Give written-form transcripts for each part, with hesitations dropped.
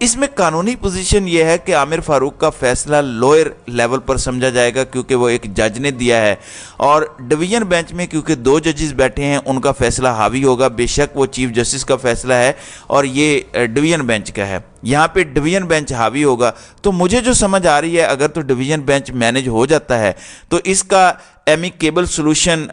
اس میں قانونی پوزیشن یہ ہے کہ عامر فاروق کا فیصلہ لوئر لیول پر سمجھا جائے گا کیونکہ وہ ایک جج نے دیا ہے، اور ڈویژن بینچ میں کیونکہ 2 ججز بیٹھے ہیں ان کا فیصلہ حاوی ہوگا، بے شک وہ چیف جسٹس کا فیصلہ ہے اور یہ ڈویژن بینچ کا ہے، یہاں پہ ڈویژن بینچ حاوی ہوگا۔ تو مجھے جو سمجھ آ رہی ہے اگر تو ڈویژن بینچ مینج ہو جاتا ہے تو اس کا ایمیکیبل سلوشن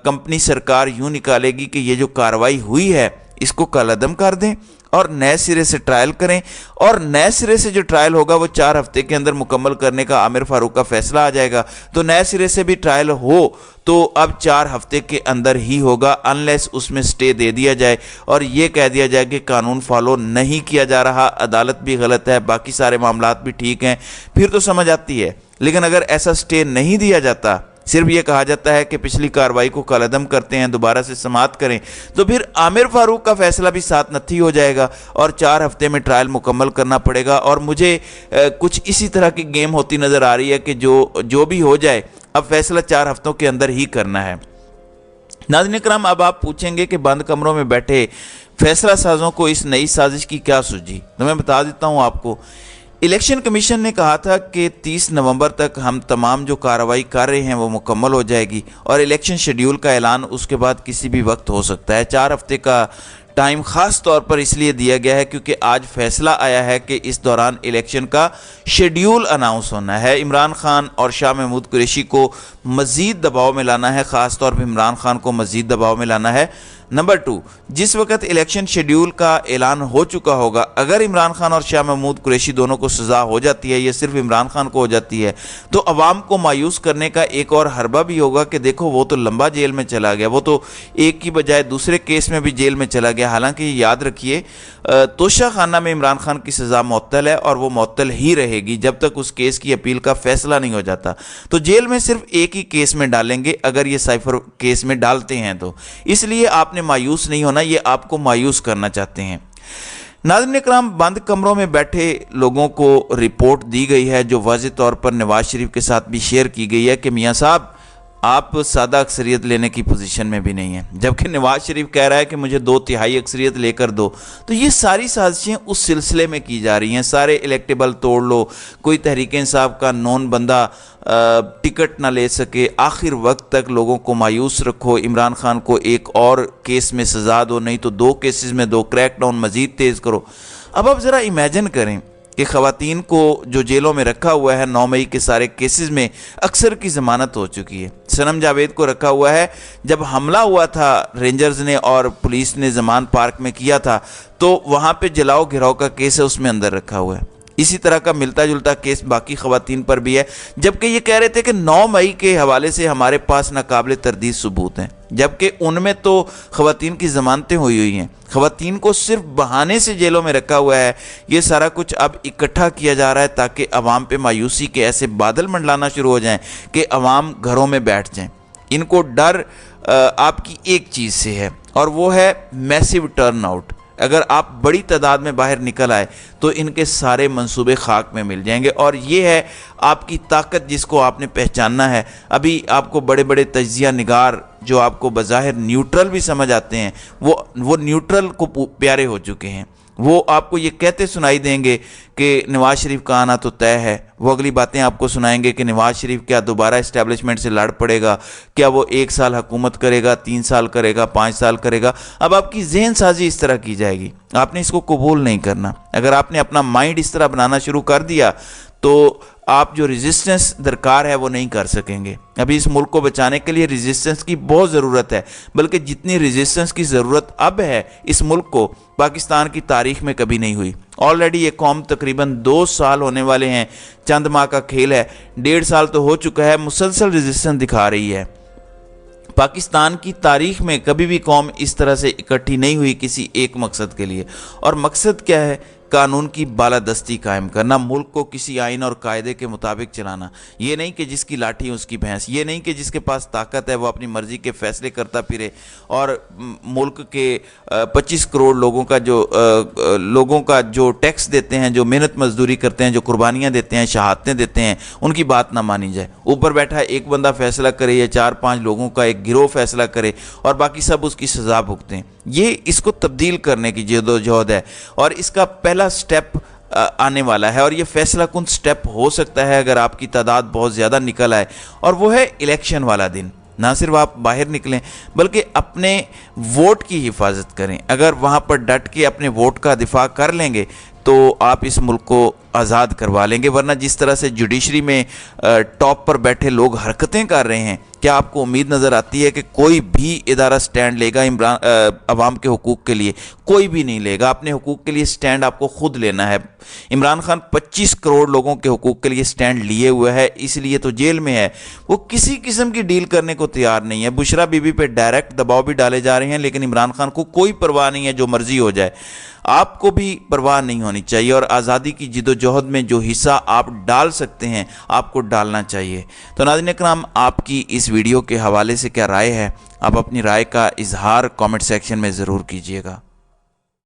کمپنی سرکار یوں نکالے گی کہ یہ جو کارروائی ہوئی ہے اس کو کالعدم کر دیں اور نئے سرے سے ٹرائل کریں، اور نئے سرے سے جو ٹرائل ہوگا وہ 4 ہفتے کے اندر مکمل کرنے کا عامر فاروق کا فیصلہ آ جائے گا۔ تو نئے سرے سے بھی ٹرائل ہو تو اب 4 ہفتے کے اندر ہی ہوگا، انلیس اس میں سٹے دے دیا جائے اور یہ کہہ دیا جائے کہ قانون فالو نہیں کیا جا رہا، عدالت بھی غلط ہے، باقی سارے معاملات بھی ٹھیک ہیں، پھر تو سمجھ آتی ہے۔ لیکن اگر ایسا سٹے نہیں دیا جاتا، صرف یہ کہا جاتا ہے کہ پچھلی کارروائی کو کالعدم کرتے ہیں، دوبارہ سے سماعت کریں، تو پھر عامر فاروق کا فیصلہ بھی ساتھ نتھی ہو جائے گا اور 4 ہفتے میں ٹرائل مکمل کرنا پڑے گا۔ اور مجھے کچھ اسی طرح کی گیم ہوتی نظر آ رہی ہے کہ جو بھی ہو جائے اب فیصلہ 4 ہفتوں کے اندر ہی کرنا ہے۔ ناظرین کرام، اب آپ پوچھیں گے کہ بند کمروں میں بیٹھے فیصلہ سازوں کو اس نئی سازش کی کیا سوجھی؟ تو میں بتا دیتا ہوں آپ کو۔ الیکشن کمیشن نے کہا تھا کہ 30 نومبر تک ہم تمام جو کارروائی کر رہے ہیں وہ مکمل ہو جائے گی اور الیکشن شیڈیول کا اعلان اس کے بعد کسی بھی وقت ہو سکتا ہے۔ 4 ہفتے کا ٹائم خاص طور پر اس لیے دیا گیا ہے کیونکہ آج فیصلہ آیا ہے کہ اس دوران الیکشن کا شیڈیول اناؤنس ہونا ہے۔ عمران خان اور شاہ محمود قریشی کو مزید دباؤ میں لانا ہے، خاص طور پر عمران خان کو مزید دباؤ میں لانا ہے۔ نمبر 2، جس وقت الیکشن شیڈیول کا اعلان ہو چکا ہوگا، اگر عمران خان اور شاہ محمود قریشی دونوں کو سزا ہو جاتی ہے، یہ صرف عمران خان کو ہو جاتی ہے، تو عوام کو مایوس کرنے کا ایک اور حربہ بھی ہوگا کہ دیکھو وہ تو لمبا جیل میں چلا گیا، وہ تو ایک کی بجائے دوسرے کیس میں بھی جیل میں چلا گیا۔ حالانکہ یاد رکھیے توشہ خانہ میں عمران خان کی سزا معطل ہے اور وہ معطل ہی رہے گی جب تک اس کیس کی اپیل کا فیصلہ نہیں ہو جاتا۔ تو جیل میں صرف ایک ہی کیس میں ڈالیں گے اگر یہ سائفر کیس میں ڈالتے ہیں، تو اس لیے آپ نے مایوس نہیں ہونا، یہ آپ کو مایوس کرنا چاہتے ہیں۔ ناظرین اکرام، بند کمروں میں بیٹھے لوگوں کو رپورٹ دی گئی ہے جو واضح طور پر نواز شریف کے ساتھ بھی شیئر کی گئی ہے کہ میاں صاحب آپ سادہ اکثریت لینے کی پوزیشن میں بھی نہیں ہیں، جبکہ نواز شریف کہہ رہا ہے کہ مجھے 2/3 اکثریت لے کر دو۔ تو یہ ساری سازشیں اس سلسلے میں کی جا رہی ہیں، سارے الیکٹیبل توڑ لو، کوئی تحریک انصاف کا نون بندہ ٹکٹ نہ لے سکے، آخر وقت تک لوگوں کو مایوس رکھو، عمران خان کو ایک اور کیس میں سزا دو، نہیں تو 2 کیسز میں 2 کریک ڈاؤن مزید تیز کرو۔ اب آپ ذرا امیجن کریں کہ خواتین کو جو جیلوں میں رکھا ہوا ہے 9 مئی کے سارے کیسز میں اکثر کی ضمانت ہو چکی ہے۔ صنم جاوید کو رکھا ہوا ہے، جب حملہ ہوا تھا رینجرز نے اور پولیس نے زمان پارک میں کیا تھا تو وہاں پہ جلاؤ گھراؤ کا کیس ہے، اس میں اندر رکھا ہوا ہے۔ اسی طرح کا ملتا جلتا کیس باقی خواتین پر بھی ہے، جبکہ یہ کہہ رہے تھے کہ 9 مئی کے حوالے سے ہمارے پاس ناقابل تردید ثبوت ہیں، جبکہ ان میں تو خواتین کی ضمانتیں ہوئی ہیں۔ خواتین کو صرف بہانے سے جیلوں میں رکھا ہوا ہے۔ یہ سارا کچھ اب اکٹھا کیا جا رہا ہے تاکہ عوام پہ مایوسی کے ایسے بادل منڈلانا شروع ہو جائیں کہ عوام گھروں میں بیٹھ جائیں۔ ان کو ڈر آپ کی ایک چیز سے ہے اور وہ ہے میسیو ٹرن آؤٹ۔ اگر آپ بڑی تعداد میں باہر نکل آئے تو ان کے سارے منصوبے خاک میں مل جائیں گے، اور یہ ہے آپ کی طاقت جس کو آپ نے پہچاننا ہے۔ ابھی آپ کو بڑے بڑے تجزیہ نگار جو آپ کو بظاہر نیوٹرل بھی سمجھ آتے ہیں وہ نیوٹرل کو پیارے ہو چکے ہیں۔ وہ آپ کو یہ کہتے سنائی دیں گے کہ نواز شریف کا آنا تو طے ہے، وہ اگلی باتیں آپ کو سنائیں گے کہ نواز شریف کیا دوبارہ اسٹیبلشمنٹ سے لڑ پڑے گا، کیا وہ 1 سال حکومت کرے گا، 3 سال کرے گا، 5 سال کرے گا۔ اب آپ کی ذہن سازی اس طرح کی جائے گی، آپ نے اس کو قبول نہیں کرنا۔ اگر آپ نے اپنا مائنڈ اس طرح بنانا شروع کر دیا تو آپ جو ریزسٹنس درکار ہے وہ نہیں کر سکیں گے۔ ابھی اس ملک کو بچانے کے لیے ریزسٹنس کی بہت ضرورت ہے، بلکہ جتنی ریزسٹنس کی ضرورت اب ہے اس ملک کو، پاکستان کی تاریخ میں کبھی نہیں ہوئی۔ آلریڈی یہ قوم تقریباً 2 سال ہونے والے ہیں، چند ماہ کا کھیل ہے، 1.5 سال تو ہو چکا ہے، مسلسل ریزسٹنس دکھا رہی ہے۔ پاکستان کی تاریخ میں کبھی بھی قوم اس طرح سے اکٹھی نہیں ہوئی کسی ایک مقصد کے لیے، اور مقصد کیا ہے؟ قانون کی بالادستی قائم کرنا، ملک کو کسی آئین اور قاعدے کے مطابق چلانا۔ یہ نہیں کہ جس کی لاٹھی اس کی بھینس، یہ نہیں کہ جس کے پاس طاقت ہے وہ اپنی مرضی کے فیصلے کرتا پھرے اور ملک کے 25 کروڑ لوگوں کا جو ٹیکس دیتے ہیں، جو محنت مزدوری کرتے ہیں، جو قربانیاں دیتے ہیں، شہادتیں دیتے ہیں، ان کی بات نہ مانی جائے۔ اوپر بیٹھا ایک بندہ فیصلہ کرے یا 4-5 لوگوں کا ایک گروہ فیصلہ کرے اور باقی سب اس کی سزا بھگتیں۔ یہ اس کو تبدیل کرنے کی جدوجہد ہے، اور اس کا پہلا سٹیپ آنے والا ہے اور یہ فیصلہ کن سٹیپ ہو سکتا ہے اگر آپ کی تعداد بہت زیادہ نکل آئے، اور وہ ہے الیکشن والا دن۔ نہ صرف آپ باہر نکلیں بلکہ اپنے ووٹ کی حفاظت کریں۔ اگر وہاں پر ڈٹ کے اپنے ووٹ کا دفاع کر لیں گے تو آپ اس ملک کو آزاد کروا لیں گے، ورنہ جس طرح سے جوڈیشری میں ٹاپ پر بیٹھے لوگ حرکتیں کر رہے ہیں، کیا آپ کو امید نظر آتی ہے کہ کوئی بھی ادارہ سٹینڈ لے گا عوام کے حقوق کے لیے؟ کوئی بھی نہیں لے گا۔ اپنے حقوق کے لیے سٹینڈ آپ کو خود لینا ہے۔ عمران خان 25 کروڑ لوگوں کے حقوق کے لیے سٹینڈ لیے ہوئے ہے، اس لیے تو جیل میں ہے۔ وہ کسی قسم کی ڈیل کرنے کو تیار نہیں ہے۔ بشرا بی بی پہ ڈائریکٹ دباؤ بھی ڈالے جا رہے ہیں، لیکن عمران خان کو کوئی پرواہ نہیں ہے، جو مرضی ہو جائے۔ آپ کو بھی پرواہ نہیں ہونی چاہیے، اور آزادی کی جد و جہد میں جو حصہ آپ ڈال سکتے ہیں آپ کو ڈالنا چاہیے۔ تو ناظرین اکرام، آپ کی اس ویڈیو کے حوالے سے کیا رائے ہے؟ آپ اپنی رائے کا اظہار کامنٹ سیکشن میں ضرور کیجیے گا۔